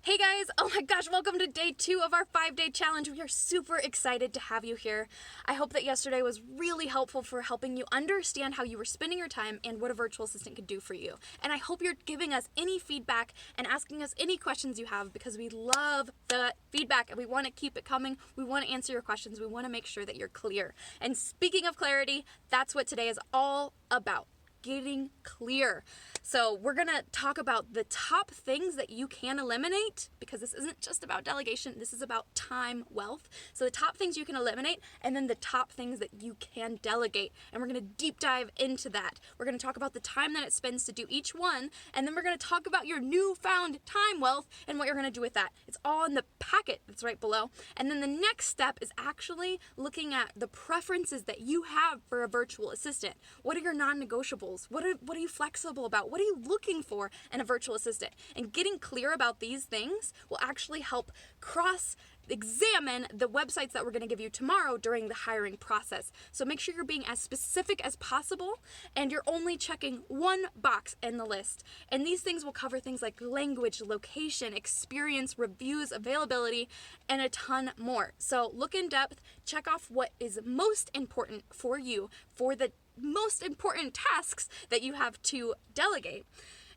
Hey guys, oh my gosh, welcome to day 2 of our 5-day challenge. We are super excited to have you here. I hope that yesterday was really helpful for helping you understand how you were spending your time and what a virtual assistant could do for you. And I hope you're giving us any feedback and asking us any questions you have because we love the feedback and we want to keep it coming. We want to answer your questions. We want to make sure that you're clear. And speaking of clarity, that's what today is all about. Getting clear. So we're going to talk about the top things that you can eliminate, because this isn't just about delegation, this is about time wealth. So the top things you can eliminate, and then the top things that you can delegate. And we're going to deep dive into that. We're going to talk about the time that it spends to do each one, and then we're going to talk about your newfound time wealth and what you're going to do with that. It's all in the packet that's right below. And then the next step is actually looking at the preferences that you have for a virtual assistant. What are your non-negotiables? What are you flexible about? What are you looking for in a virtual assistant? And getting clear about these things will actually help cross-examine the websites that we're going to give you tomorrow during the hiring process. So make sure you're being as specific as possible and you're only checking one box in the list. And these things will cover things like language, location, experience, reviews, availability, and a ton more. So look in depth, check off what is most important for you for the most important tasks that you have to delegate.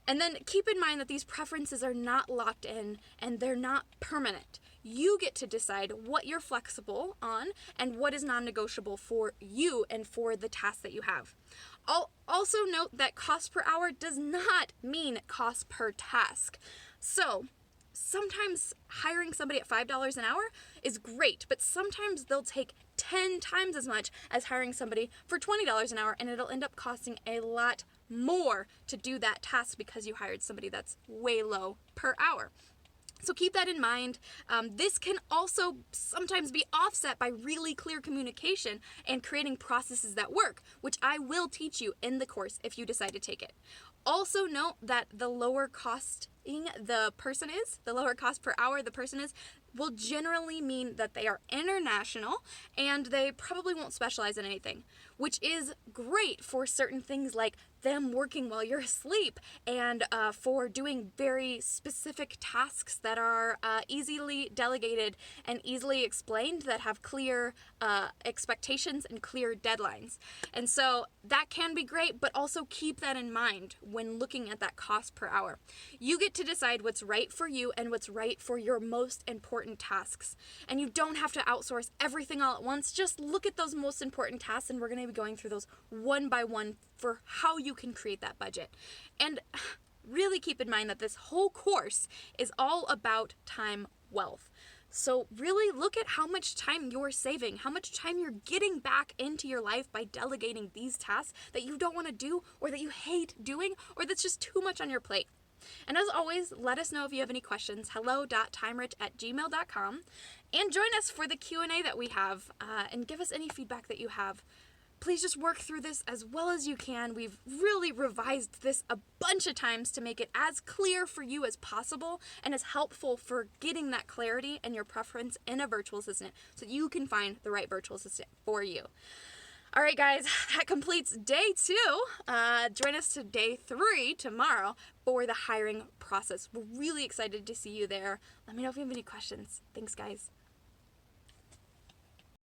And then keep in mind that these preferences are not locked in and they're not permanent. You get to decide what you're flexible on and what is non-negotiable for you and for the tasks that you have. I'll also note that cost per hour does not mean cost per task. So sometimes hiring somebody at $5 an hour is great, but sometimes they'll take 10 times as much as hiring somebody for $20 an hour, and it'll end up costing a lot more to do that task because you hired somebody that's way low per hour. So keep that in mind. This can also sometimes be offset by really clear communication and creating processes that work, which I will teach you in the course if you decide to take it. Also note that the lower cost per hour the person is, will generally mean that they are international and they probably won't specialize in anything, which is great for certain things like them working while you're asleep and for doing very specific tasks that are easily delegated and easily explained, that have clear expectations and clear deadlines. And so that can be great, but also keep that in mind when looking at that cost per hour. You get to decide what's right for you and what's right for your most important tasks. And you don't have to outsource everything all at once. Just look at those most important tasks, and we're going to be going through those one by one for how you can create that budget. And really keep in mind that this whole course is all about time wealth. So really look at how much time you're saving, how much time you're getting back into your life by delegating these tasks that you don't want to do, or that you hate doing, or that's just too much on your plate. And as always, let us know if you have any questions, hello.timerich@gmail.com, and join us for the Q&A that we have, and give us any feedback that you have. Please just work through this as well as you can. We've really revised this a bunch of times to make it as clear for you as possible and as helpful for getting that clarity and your preference in a virtual assistant so you can find the right virtual assistant for you. All right, guys, that completes day 2. Join us to day 3 tomorrow for the hiring process. We're really excited to see you there. Let me know if you have any questions. Thanks, guys.